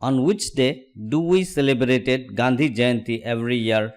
On which day do we celebrate Gandhi Jayanti every year?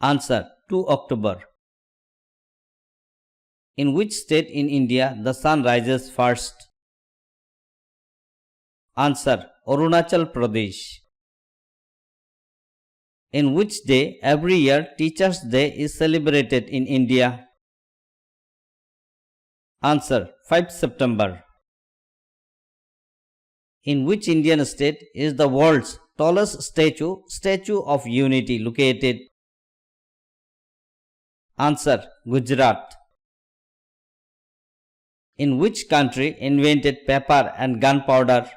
Answer: 2 October. In which state in India the sun rises first? Answer: Arunachal Pradesh. In which day every year Teachers' Day is celebrated in India? Answer: 5 September. In which Indian state is the world's tallest Statue of Unity located? Answer: Gujarat. In which country invented pepper and gunpowder?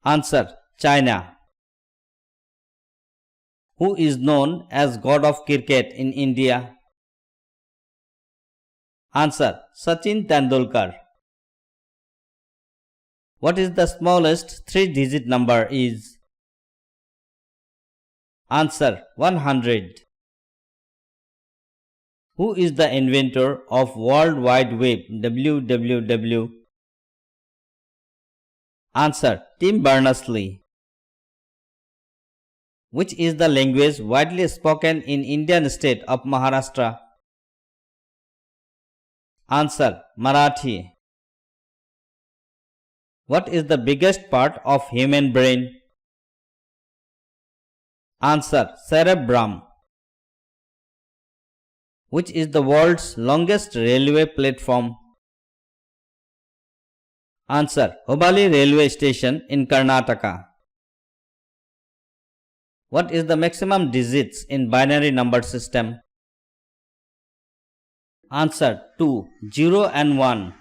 Answer: China. Who is known as God of Cricket in India? Answer: Sachin Tendulkar. What is the smallest three-digit number is? Answer: 100. Who is the inventor of World Wide Web WWW? Answer: Tim Berners-Lee. Which is the language widely spoken in Indian state of Maharashtra? Answer: Marathi. What is the biggest part of human brain? Answer: cerebrum. Which is the world's longest railway platform? Answer: Hubballi railway station in Karnataka. What is the maximum digits in binary number system? Answer: 2, 0 and 1.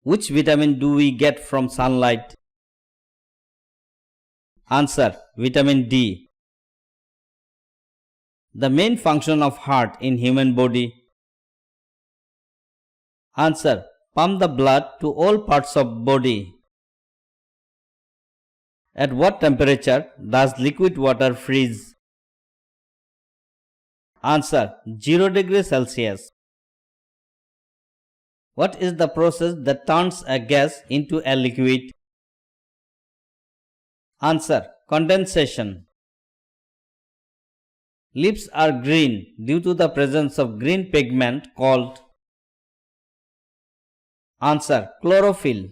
Which vitamin do we get from sunlight? Answer: vitamin D. The main function of heart in human body? Answer: pump the blood to all parts of body. At what temperature does liquid water freeze? Answer: 0 degrees Celsius. What is the process that turns a gas into a liquid? Answer: condensation. Leaves are green due to the presence of green pigment called? Answer: chlorophyll.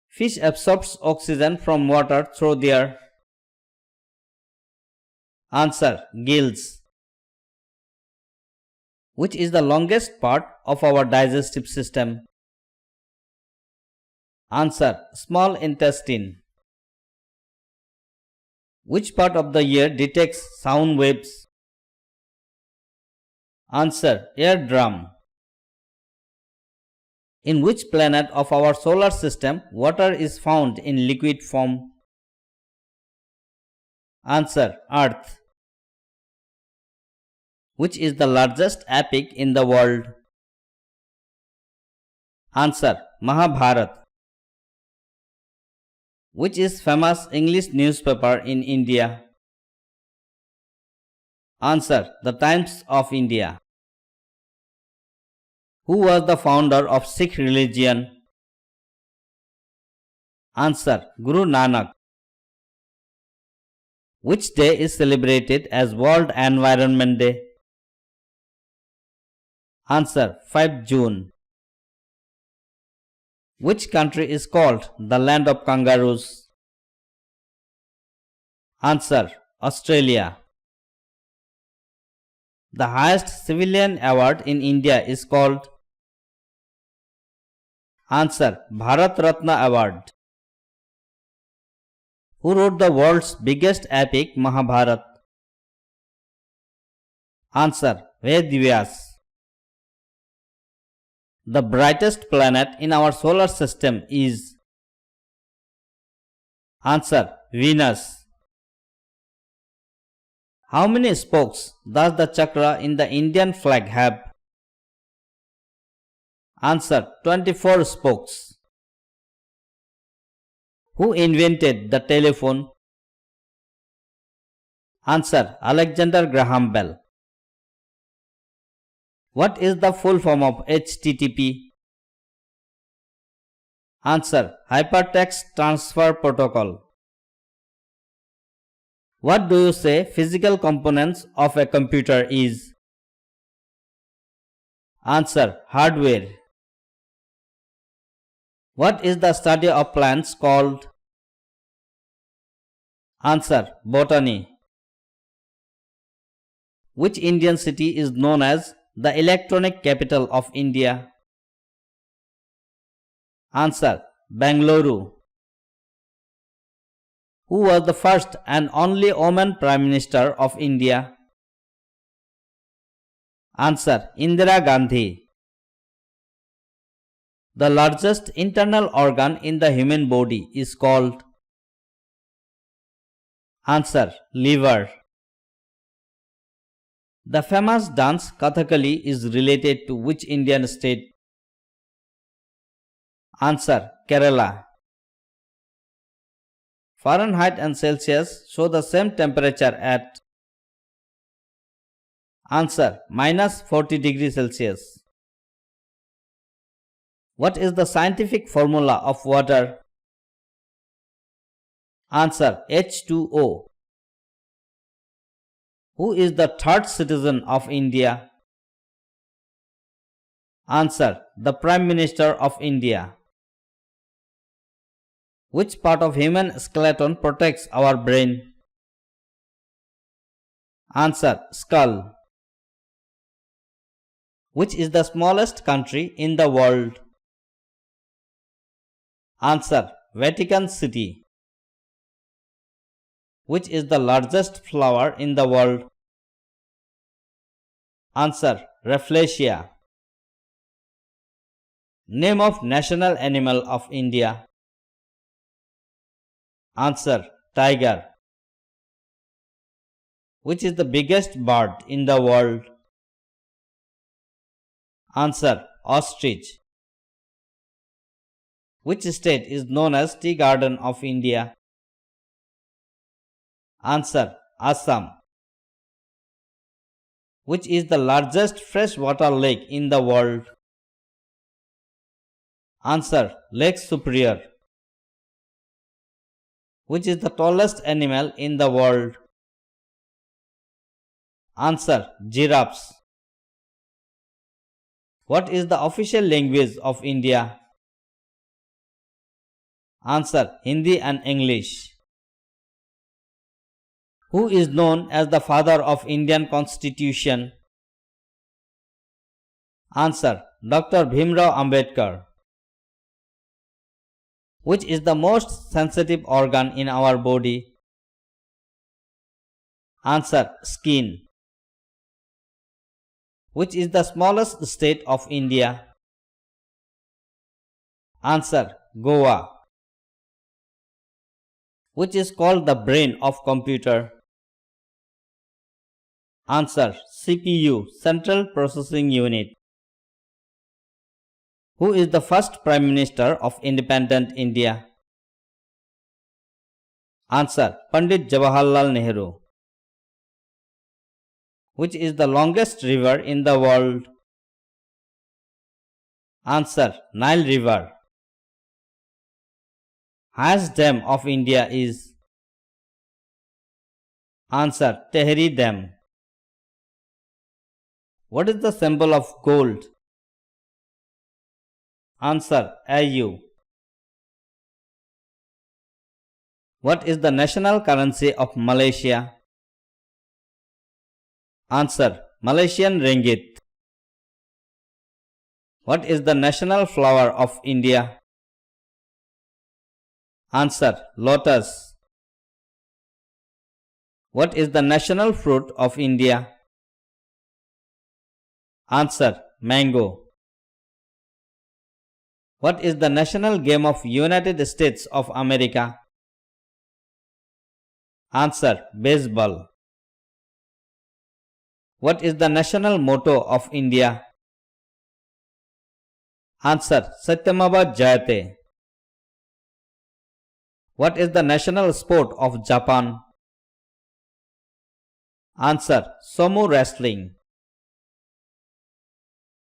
Fish absorbs oxygen from water through their? Answer: gills. Which is the longest part of our digestive system? Answer: small intestine. Which part of the ear detects sound waves? Answer: eardrum. In which planet of our solar system water is found in liquid form? Answer: Earth. Which is the largest epic in the world? Answer: Mahabharata. Which is famous English newspaper in India? Answer: The Times of India. Who was the founder of Sikh religion? Answer: Guru Nanak. Which day is celebrated as World Environment Day? Answer: 5 June. Which country is called the land of kangaroos? Answer: Australia. The highest civilian award in India is called? Answer: Bharat Ratna Award. Who wrote the world's biggest epic Mahabharata? Answer: Ved Vyas. The brightest planet in our solar system is? Answer: Venus. How many spokes does the chakra in the Indian flag have? Answer: 24 spokes. Who invented the telephone? Answer: Alexander Graham Bell. What is the full form of HTTP? Answer. Hypertext Transfer Protocol. What do you say physical components of a computer is? Answer. Hardware. What is the study of plants called? Answer. Botany. Which Indian city is known as the electronic capital of India? Answer. Bengaluru. Who was the first and only woman Prime Minister of India? Answer. Indira Gandhi. The largest internal organ in the human body is called? Answer. Liver. The famous dance Kathakali is related to which Indian state? Answer. Kerala. Fahrenheit and Celsius show the same temperature at? Answer. -40 degrees Celsius. What is the scientific formula of water? Answer. H2O. Who is the third citizen of India? Answer. The Prime Minister of India. Which part of human skeleton protects our brain? Answer. Skull. Which is the smallest country in the world? Answer. Vatican City. Which is the largest flower in the world? Answer. Rafflesia. Name of national animal of India? Answer. Tiger. Which is the biggest bird in the world? Answer. Ostrich. Which state is known as Tea Garden of India? Answer. Assam. Which is the largest freshwater lake in the world? Answer. Lake Superior. Which is the tallest animal in the world? Answer. Giraffes. What is the official language of India? Answer. Hindi and English. Who is known as the father of Indian Constitution? Answer. Dr. Bhimrao Ambedkar. Which is the most sensitive organ in our body? Answer. Skin. Which is the smallest state of India? Answer. Goa. Which is called the brain of computer? Answer. CPU, Central Processing Unit. Who is the first Prime Minister of independent India? Answer. Pandit Jawaharlal Nehru. Which is the longest river in the world? Answer. Nile River. Highest dam of India is? Answer. Tehri Dam. What is the symbol of gold? Answer. AU. What is the national currency of Malaysia? Answer. Malaysian Ringgit. What is the national flower of India? Answer. Lotus. What is the national fruit of India? Answer. Mango. What is the national game of United States of America? Answer. Baseball. What is the national motto of India? Answer. Satyamava Jayate. What is the national sport of Japan? Answer. Sumo wrestling.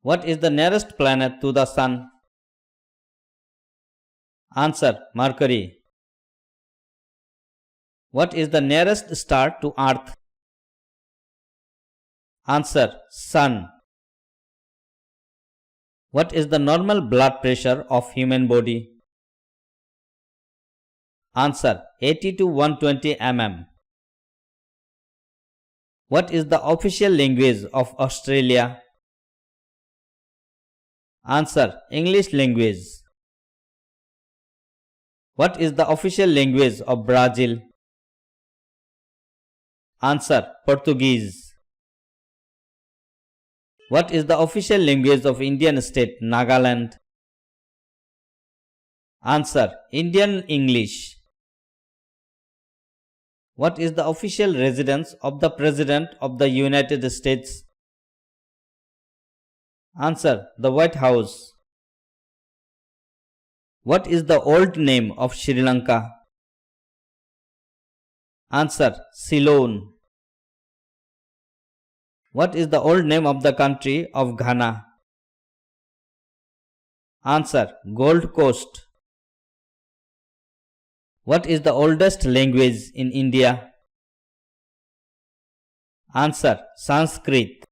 What is the nearest planet to the Sun? Answer. Mercury. What is the nearest star to Earth? Answer. Sun. What is the normal blood pressure of human body? Answer. 80 to 120 mm. What is the official language of Australia? Answer. English language. What is the official language of Brazil? Answer. Portuguese. What is the official language of Indian state Nagaland? Answer. Indian English. What is the official residence of the President of the United States? Answer. The White House. What is the old name of Sri Lanka? Answer. Ceylon. What is the old name of the country of Ghana? Answer. Gold Coast. What is the oldest language in India? Answer. Sanskrit.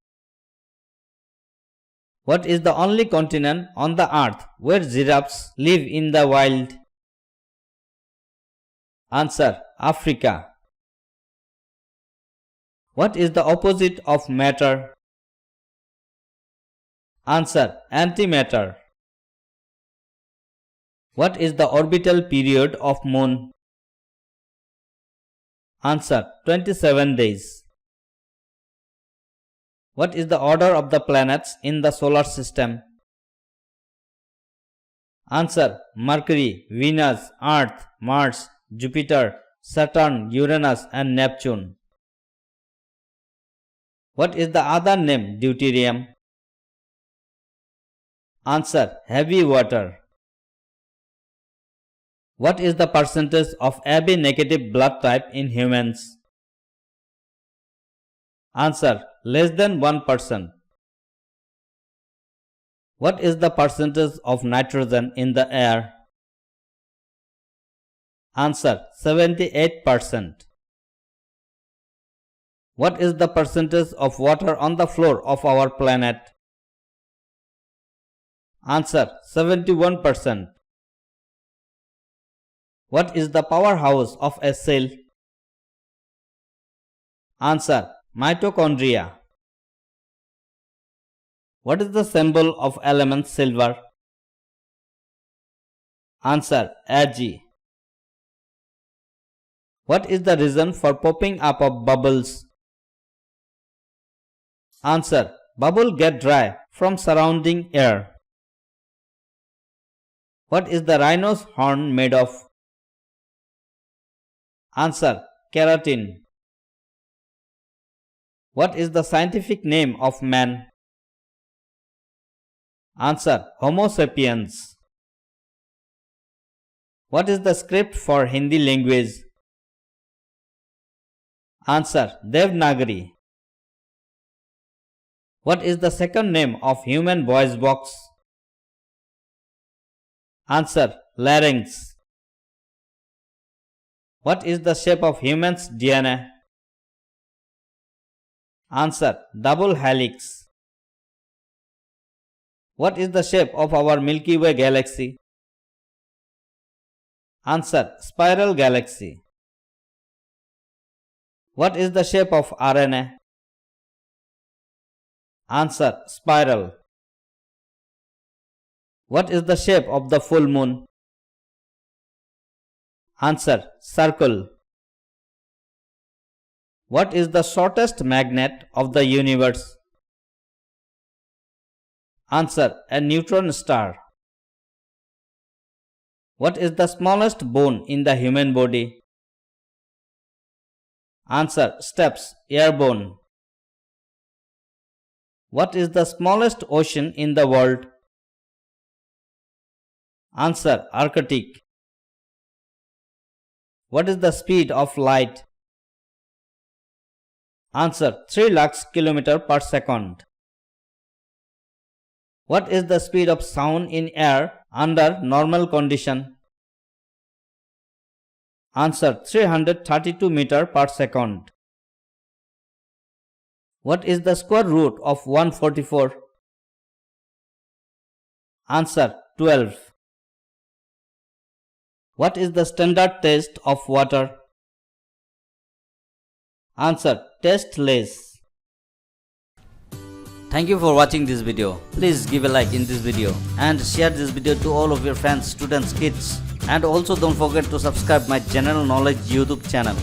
What is the only continent on the earth where giraffes live in the wild? Answer. Africa. What is the opposite of matter? Answer. Antimatter. What is the orbital period of Moon? Answer. 27 days. What is the order of the planets in the solar system? Answer. Mercury, Venus, Earth, Mars, Jupiter, Saturn, Uranus and Neptune. What is the other name deuterium? Answer. Heavy water. What is the percentage of AB negative blood type in humans? Answer. Less than 1%. What is the percentage of nitrogen in the air? Answer. 78%. What is the percentage of water on the floor of our planet? Answer. 71%. What is the powerhouse of a cell? Answer. Mitochondria. What is the symbol of element silver? Answer. Ag. What is the reason for popping up of bubbles? Answer. Bubble get dry from surrounding air. What is the rhino's horn made of? Answer. Keratin. What is the scientific name of man? Answer. Homo sapiens. What is the script for Hindi language? Answer. Devanagari. What is the second name of human voice box? Answer. Larynx. What is the shape of human's DNA? Answer. Double helix. What is the shape of our Milky Way galaxy? Answer. Spiral galaxy. What is the shape of RNA? Answer. Spiral. What is the shape of the full moon? Answer. Circle. What is the shortest magnet of the universe? Answer. A neutron star. What is the smallest bone in the human body? Answer. Steps. Air bone. What is the smallest ocean in the world? Answer. Arctic. What is the speed of light? Answer. 3 lakhs km per second. What is the speed of sound in air under normal condition? Answer 332 meter per second. What is the square root of 144? Answer 12. What is the standard taste of water? Answer tasteless. Thank you for watching this video. Please give a like in this video and share this video to all of your friends, students, kids. And also don't forget to subscribe my general knowledge YouTube channel.